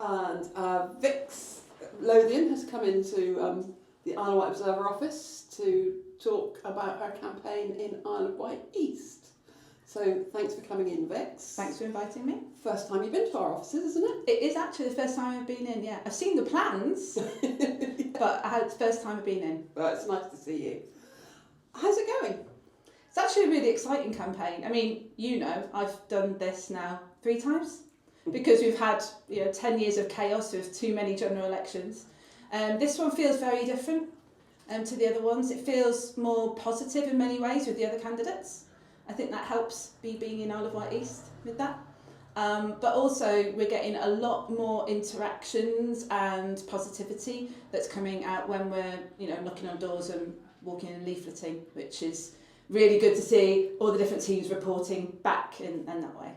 And Vix Lowthion has come into the Isle of Wight Observer office to talk about her campaign in Isle of Wight East. So thanks for coming in, Vix. Thanks for inviting me. First time you've been to our offices, isn't it? It is actually the first time I've been in, yeah. I've seen the plans, but it's the first time I've been in. Well, it's nice to see you. How's it going? It's actually a really exciting campaign. I mean, I've done this now 3 times because we've had 10 years of chaos with too many general elections. This one feels very different to the other ones. It feels more positive in many ways with the other candidates. I think that helps being in Isle of Wight East with that. But also we're getting a lot more interactions and positivity that's coming out when we're knocking on doors and walking and leafleting, which is really good to see all the different teams reporting back in that way.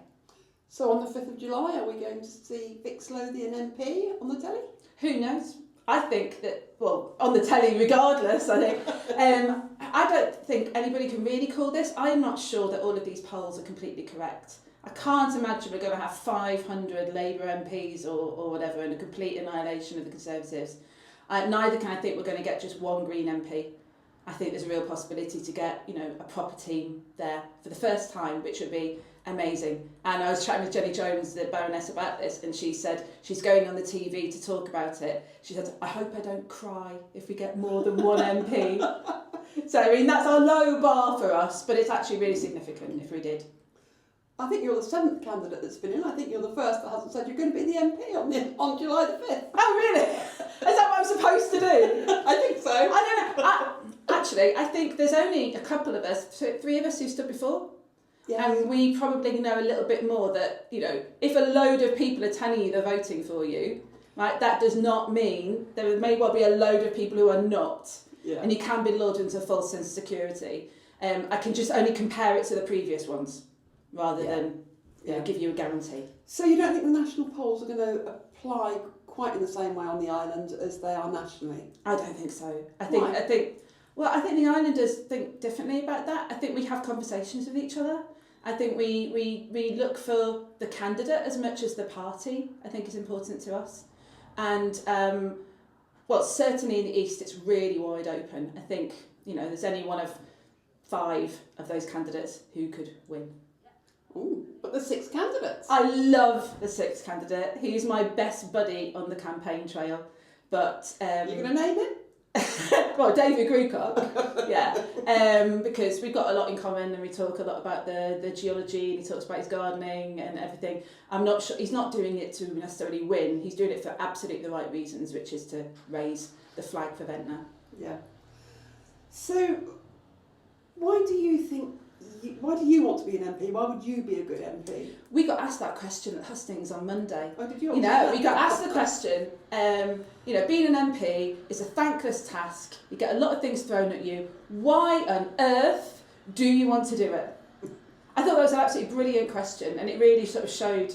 So on the 5th of July, are we going to see Vix Lowthion MP on the telly? Who knows? I think that, on the telly regardless, I think. I don't think anybody can really call this. I'm not sure that all of these polls are completely correct. I can't imagine we're going to have 500 Labour MPs or whatever and a complete annihilation of the Conservatives. Neither can I think we're going to get just one Green MP. I think there's a real possibility to get, a proper team there for the first time, which would be amazing. And I was chatting with Jenny Jones, the Baroness, about this, and she said she's going on the TV to talk about it. She said, I hope I don't cry if we get more than one MP. So, I mean, that's a low bar for us, but it's actually really significant if we did. I think you're the 7th candidate that's been in. I think you're the first that hasn't said you're going to be the MP on July the 5th. Oh, really? Is that what I'm supposed to do? I think so. I don't know. Actually, I think there's only a couple of us, 3 of us who stood before. Yes. And we probably know a little bit more that, if a load of people are telling you they're voting for you, right, that does not mean there may well be a load of people who are not. Yeah. And you can be lulled into a false sense of security. I can just only compare it to the previous ones rather than give you a guarantee. So you don't think the national polls are going to apply quite in the same way on the island as they are nationally? I don't think so. I think the islanders think differently about that. I think we have conversations with each other. I think we look for the candidate as much as the party, I think is important to us. And, certainly in the East, it's really wide open. I think, there's only one of 5 of those candidates who could win. Ooh, but the 6 candidates. I love the 6th candidate. He's my best buddy on the campaign trail. But you're going to name him? Well, David Grewcock, yeah, because we've got a lot in common and we talk a lot about the geology and he talks about his gardening and everything. I'm not sure, he's not doing it to necessarily win, he's doing it for absolutely the right reasons, which is to raise the flag for Ventnor. Yeah. So, why do you want to be an MP? Why would you be a good MP? We got asked that question at Hustings on Monday. Oh, did you? We got asked the question. Being an MP is a thankless task. You get a lot of things thrown at you. Why on earth do you want to do it? I thought that was an absolutely brilliant question, and it really sort of showed.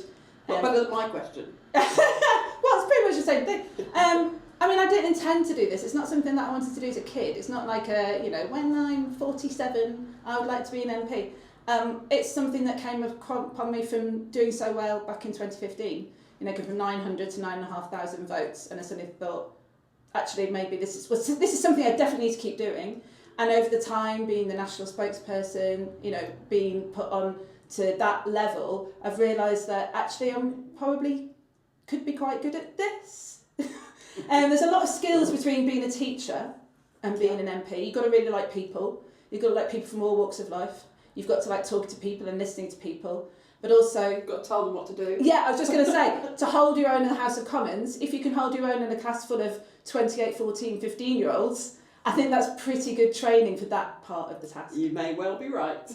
Better than my question. Well, it's pretty much the same thing. I didn't intend to do this. It's not something that I wanted to do as a kid. It's not like when I'm 47, I would like to be an MP. It's something that came upon me from doing so well back in 2015. Going from 900 to 9,500 votes, and I suddenly thought, actually, maybe this is something I definitely need to keep doing. And over the time, being the national spokesperson, being put on to that level, I've realised that actually I'm probably could be quite good at this. There's a lot of skills between being a teacher and being an MP. You've got to really like people. You've got to like people from all walks of life. You've got to like talking to people and listening to people. But also... You've got to tell them what to do. Yeah, I was just going to say, to hold your own in the House of Commons, if you can hold your own in a class full of 28, 14, 15-year-olds, I think that's pretty good training for that part of the task. You may well be right.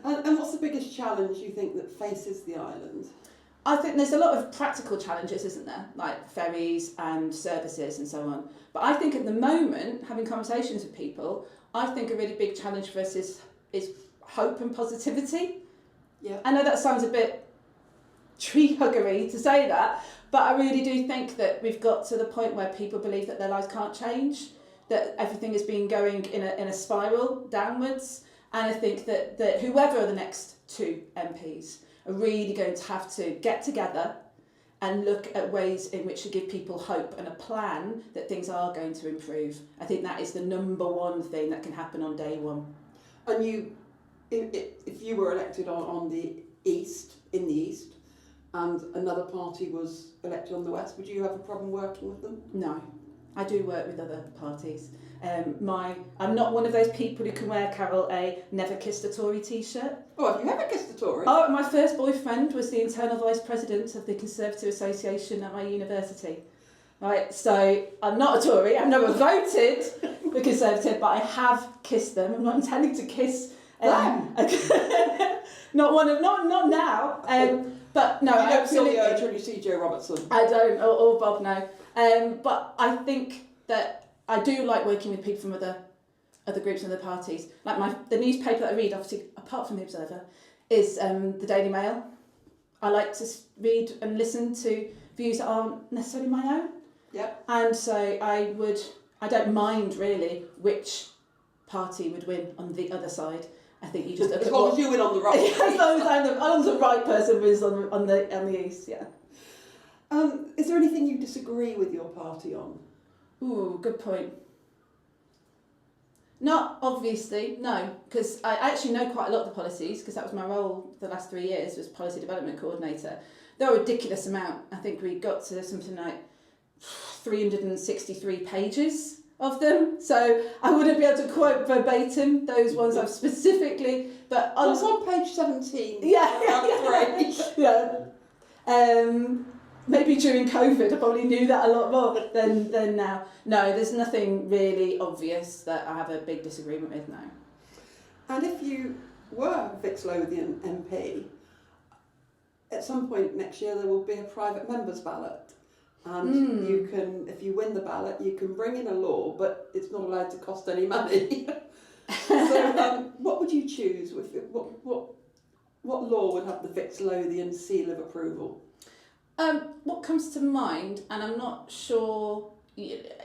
And what's the biggest challenge you think that faces the island? I think there's a lot of practical challenges, isn't there? Like ferries and services and so on. But I think at the moment, having conversations with people, I think a really big challenge for us is hope and positivity. Yeah. I know that sounds a bit tree-huggery to say that, but I really do think that we've got to the point where people believe that their lives can't change, that everything has been going in a spiral downwards, and I think that whoever are the next 2 MPs are really going to have to get together and look at ways in which to give people hope and a plan that things are going to improve. I think that is the number one thing that can happen on day one. And you, if you were elected on the east, in the east, and another party was elected on the west, would you have a problem working with them? No, I do work with other parties. I'm not one of those people who can wear, Carol, a never kissed a Tory t-shirt. Oh, have you ever kissed a Tory? Oh, my first boyfriend was the internal vice president of the Conservative Association at my university. Right, so I'm not a Tory. I've never voted for Conservative, but I have kissed them. I'm not intending to kiss. Not now. But no, you don't feel absolutely. the urge when you see Joe Robertson. I don't, or Bob, no. But I think that I do like working with people from other groups and other parties. Like the newspaper that I read, obviously, apart from the Observer, is the Daily Mail. I like to read and listen to views that aren't necessarily my own. Yep. And so I don't mind really which party would win on the other side. I think you just look as at long as you win on the right. as long as I'm the right person wins on the east, yeah. Is there anything you disagree with your party on? Ooh, good point. Not obviously, no, because I actually know quite a lot of the policies, because that was my role the last 3 years, was policy development coordinator. They're a ridiculous amount. I think we got to something like 363 pages of them, so I wouldn't be able to quote verbatim those ones I've specifically, but It's on page 17. Yeah. Maybe during COVID I probably knew that a lot more than now. No, there's nothing really obvious that I have a big disagreement with now. And if you were Vix Lowthion MP, at some point next year there will be a private members ballot. And you can, if you win the ballot, you can bring in a law, but it's not allowed to cost any money. So what would you choose? What law would have the Vix Lowthion seal of approval? What comes to mind, and I'm not sure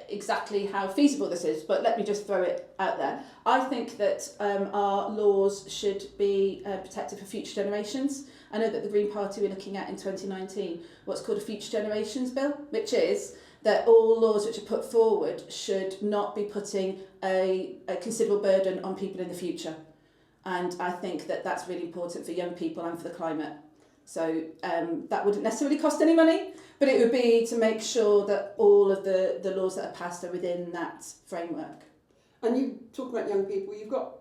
exactly how feasible this is, but let me just throw it out there. I think that our laws should be protected for future generations. I know that the Green Party were looking at in 2019 what's called a Future Generations Bill, which is that all laws which are put forward should not be putting a considerable burden on people in the future. And I think that that's really important for young people and for the climate. So that wouldn't necessarily cost any money, but it would be to make sure that all of the laws that are passed are within that framework. And you talk about young people, you've got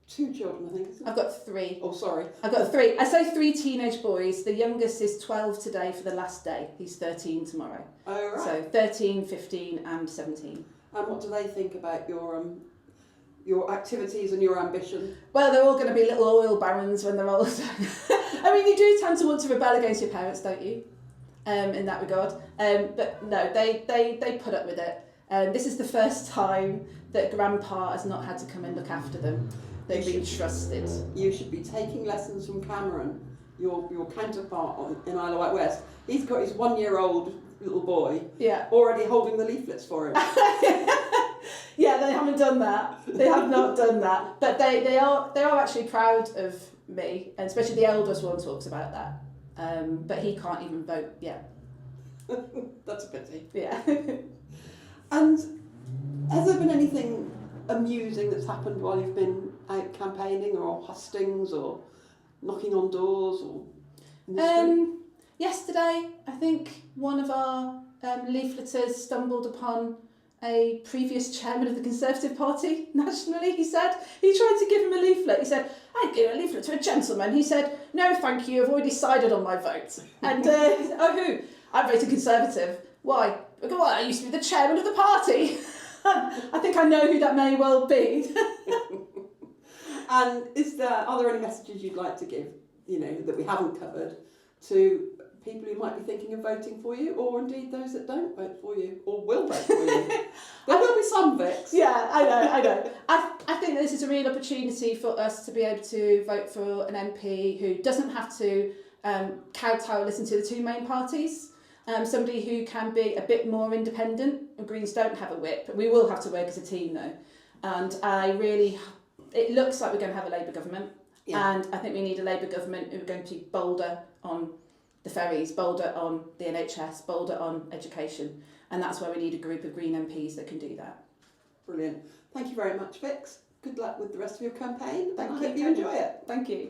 2 children, I think, isn't it? I've got 3. Oh, sorry. I've got 3. I say 3 teenage boys. The youngest is 12 today for the last day. He's 13 tomorrow. Oh, right. So 13, 15 and 17. And what do they think about your activities and your ambition? Well, they're all going to be little oil barons when they're older. I mean, you do tend to want to rebel against your parents, don't you? In that regard. But no, they put up with it. This is the first time that Grandpa has not had to come and look after them. They've been trusted. You should be taking lessons from Cameron, your counterpart in Isle of Wight West. He's got his 1-year-old little boy already holding the leaflets for him. Yeah, they haven't done that. They have not done that. But they are actually proud of me, and especially the eldest one talks about that. But he can't even vote yet. That's a pity. Yeah. And has there been anything amusing that's happened while you've been out campaigning, or hustings, or knocking on doors, or in the street? Yesterday, I think one of our leafleters stumbled upon a previous chairman of the Conservative Party nationally. He said he tried to give him a leaflet. He said, "I'd give a leaflet to a gentleman." He said, "No, thank you. I've already decided on my vote." And he said, "Oh, who? I voted Conservative. Why? Well, I used to be the chairman of the party." I think I know who that may well be. And are there any messages you'd like to give, that we haven't covered, to people who might be thinking of voting for you, or indeed those that don't vote for you, or will vote for you? There will be some, Vix. Yeah, I know. I think this is a real opportunity for us to be able to vote for an MP who doesn't have to kowtow listen to the 2 main parties. Somebody who can be a bit more independent. Greens don't have a whip. We will have to work as a team though. And it looks like we're going to have a Labour government. Yeah. And I think we need a Labour government who are going to be bolder on the ferries, bolder on the NHS, bolder on education, and that's where we need a group of Green MPs that can do that. Brilliant. Thank you very much, Vix. Good luck with the rest of your campaign. Thank I you, hope you Karen. enjoy it. Thank you.